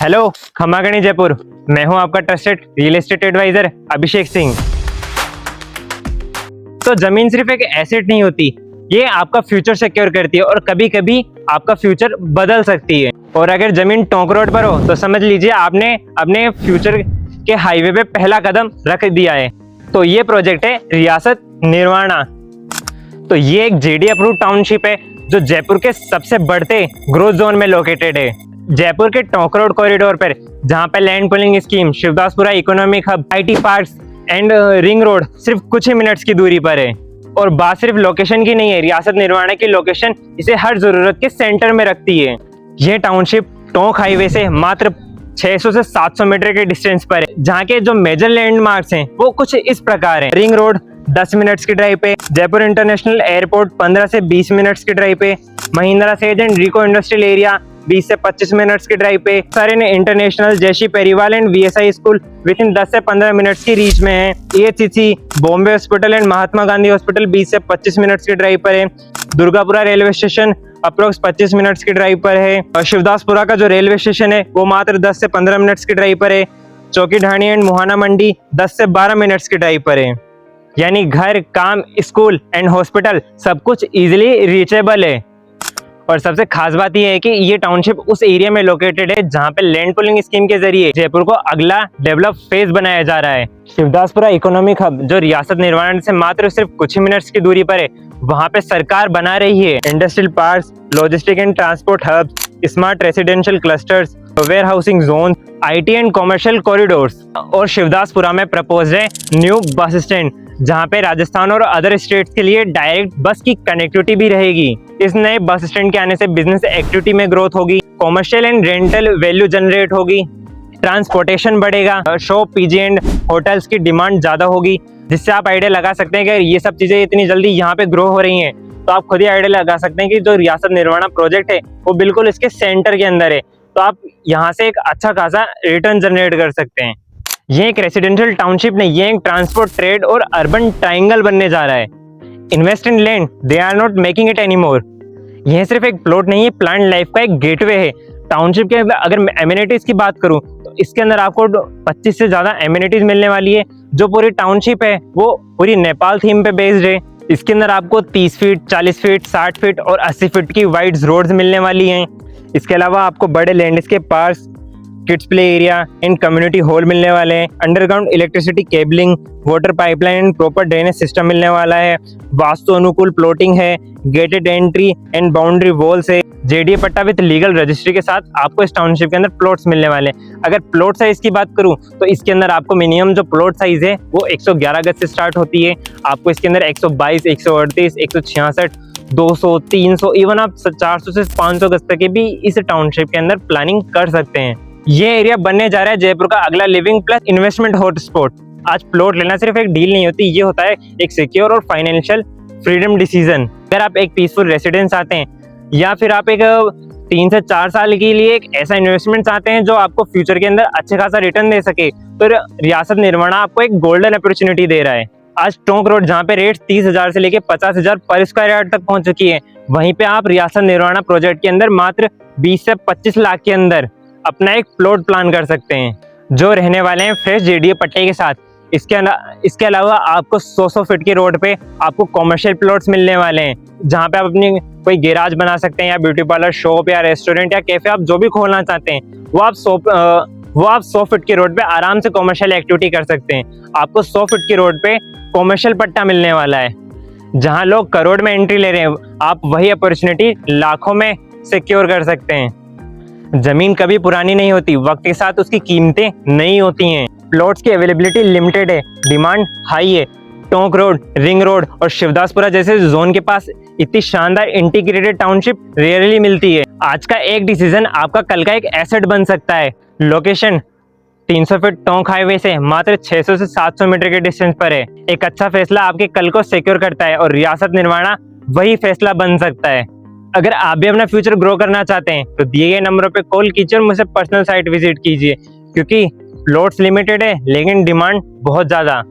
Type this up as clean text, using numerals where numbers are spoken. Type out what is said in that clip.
Hello, खमागणी Jaipur. मैं हूं आपका trusted real estate adviser Abhishek Singh. तो जमीन सिर्फ एक एसेट नहीं होती, ये आपका फ्यूचर सिक्योर करती है और कभी कभी आपका फ्यूचर बदल सकती है। और अगर जमीन टोंक रोड पर हो तो समझ लीजिए आपने अपने फ्यूचर के हाईवे पे पहला कदम रख दिया है। तो ये प्रोजेक्ट है रियासत निर्वाणा। तो ये एक जेडी अप्रूव टाउनशिप है जो जयपुर के सबसे बढ़ते ग्रोथ जोन में लोकेटेड है। जयपुर के टोंक रोड कॉरिडोर पर, जहां पे land pooling scheme, Shivdaspura economic hub, IT parks and ring road सिर्फ कुछ ही मिनट्स की दूरी पर है। और बात सिर्फ लोकेशन की नहीं है, रियासत निर्वाणा की लोकेशन इसे हर जरूरत के सेंटर में रखती है। यह टाउनशिप टोंक हाईवे से मात्र 600 से 700 मीटर के डिस्टेंस पर है। जहाँ के जो मेजर लैंडमार्क्स हैं वो कुछ इस प्रकार हैं। रिंग रोड 10 मिनट्स की ड्राइव पे, जयपुर इंटरनेशनल एयरपोर्ट 15 से 20 मिनट्स की ड्राइव पे, Mahindra SEZ and RIICO industrial area 20 से 25 मिनट्स की ड्राइव पे, सारे international, Jayshree Periwal and VSI school within 10 से 15 मिनट्स की रीच में है। EHCC, Bombay hospital and Mahatma Gandhi hospital 20 से 25 मिनट्स की ड्राइव पर है। Durgapura railway station approx 25 minutes की ड्राइव पर है। शिवदासपुरा का जो रेलवे स्टेशन है वो मात्र 10 से 15 मिनट्स की ड्राइव पर है। चौकी ढाणी एंड मुहाना मंडी 10 से 12 मिनट्स की ड्राइव पर है। यानी घर, काम, स्कूल एंड हॉस्पिटल सब कुछ इजीली रीचेबल है। और सबसे खास बात यह है कि ये टाउनशिप उस एरिया में लोकेटेड है जहां पे लैंड पूलिंग स्कीम के जरिए जयपुर को अगला डेवलप फेज बनाया जा रहा है। शिवदासपुरा इकोनॉमिक हब जो रियासत निर्वाणा से मात्र सिर्फ कुछ ही मिनट्स की दूरी पर है, वहां पे सरकार बना रही है industrial parks, logistic and transport hubs, smart residential clusters, warehousing zone, IT and commercial corridors. और शिवदासपुरा में प्रपोज है न्यू बस स्टैंड, जहां पे राजस्थान और अदर स्टेट्स के लिए डायरेक्ट बस की कनेक्टिविटी भी रहेगी। इस नए बस स्टैंड के आने से बिजनेस एक्टिविटी में ग्रोथ होगी, commercial and rental value generate होगी, ट्रांसपोर्टेशन बढ़ेगा, शॉप, PG एंड होटल्स की डिमांड ज्यादा होगी। जिससे आप आइडिया लगा सकते हैं कि ये सब चीजें इतनी जल्दी यहाँ पे ग्रो हो रही हैं, तो आप खुद ही आइडिया लगा सकते हैं कि जो रियासत निर्वाणा प्रोजेक्ट है वो बिल्कुल इसके सेंटर के अंदर है। तो आप यहाँ से एक अच्छा खासा रिटर्न जनरेट कर सकते हैं। ये एक रेसिडेंशियल टाउनशिप नहीं, ये एक ट्रांसपोर्ट, ट्रेड और अर्बन ट्रायंगल बनने जा रहा है। Invest in land, they are not making it anymore. यह सिर्फ एक प्लॉट नहीं है, प्लान लाइफ का एक गेटवे है। टाउनशिप के अगर एमिनिटीज की बात करूं तो इसके अंदर आपको 25 से ज्यादा एमिनिटीज मिलने वाली है। जो पूरी टाउनशिप है वो पूरी नेपाल थीम पे बेस्ड है। इसके अंदर आपको 30 फीट, 40 फीट, 60 फीट और 80 फीट की वाइड रोड्स मिलने वाली हैं। इसके अलावा आपको बड़े landscape parks, kids play area and community hall मिलने वाले हैं। Underground electricity cabling, water pipeline and proper drainage system मिलने वाला है। वास्तु अनुकूल प्लॉटिंग है, gated entry and boundary walls है। JDA पट्टा विद लीगल रजिस्ट्री के साथ आपको इस टाउनशिप के अंदर प्लॉट्स मिलने वाले हैं। अगर प्लॉट साइज की बात करूं तो इसके अंदर आपको मिनिमम जो प्लॉट साइज है वो 111 गज से स्टार्ट होती है। आपको इसके अंदर 122, 138, 166, 200, 300, इवन आप 400 से 500 गज तक के भी इस टाउनशिप के अंदर प्लानिंग कर सकते हैं। ये एरिया बनने जा रहा है जयपुर का अगला लिविंग प्लस इन्वेस्टमेंट हॉटस्पॉट। आज प्लॉट लेना सिर्फ एक डील नहीं होती, ये होता है एक सिक्योर और फाइनेंशियल फ्रीडम डिसीजन। अगर आप एक पीसफुल रेसिडेंस चाहते हैं या फिर आप एक 3 से 4 साल के लिए एक ऐसा इन्वेस्टमेंट चाहते हैं जो आपको फ्यूचर के अंदर अच्छे खासा रिटर्न दे सके, तो रियासत निर्वाणा आपको एक गोल्डन अपॉर्चुनिटी दे रहा है। आज टोंक रोड जहाँ पे रेट 30,000 से लेके 50,000 पर स्क्वायर यार्ड तक पहुंच चुकी है, वहीं पे आप रियासत निर्वाणा प्रोजेक्ट के अंदर मात्र 20 से 25 लाख के अंदर अपना एक प्लॉट प्लान कर सकते हैं, जो रहने वाले हैं फ्रेश JDA पट्टे के साथ। इसके अलावा आपको 100 फीट की रोड पे आपको कॉमर्शियल प्लॉट्स मिलने वाले हैं, जहाँ पे आप अपनी कोई गैराज बना सकते हैं या ब्यूटी पार्लर, शॉप या रेस्टोरेंट या कैफे आप जो भी खोलना चाहते हैं वो आप 100 फीट की रोड पे आराम से कॉमर्शियल एक्टिविटी कर सकते हैं। आपको 100 फीट की रोड पे कॉमर्शियल पट्टा मिलने वाला है। जहाँ लोग करोड़ में एंट्री ले रहे हैं, आप वही अपॉर्चुनिटी लाखों में सिक्योर कर सकते हैं। जमीन कभी पुरानी नहीं होती, वक्त के साथ उसकी कीमतें नई होती हैं। प्लॉट्स की अवेलेबिलिटी लिमिटेड है, डिमांड हाई है। टोंक रोड, रिंग रोड और शिवदासपुरा जैसे जोन के पास इतनी शानदार इंटीग्रेटेड टाउनशिप रेयरली मिलती है। आज का एक डिसीजन आपका कल का एक एसेट बन सकता है। लोकेशन 300 फीट टोंक हाईवे से मात्र 600 से 700 मीटर के डिस्टेंस पर है। एक अच्छा फैसला आपके कल को सिक्योर करता है और रियासत निर्वाणा वही फैसला बन सकता है। अगर आप भी अपना फ्यूचर ग्रो करना चाहते हैं तो दिए गए नंबरों पे कॉल कीजिए और मुझसे पर्सनल साइट विजिट कीजिए, क्योंकि प्लॉट्स लिमिटेड है लेकिन डिमांड बहुत ज्यादा।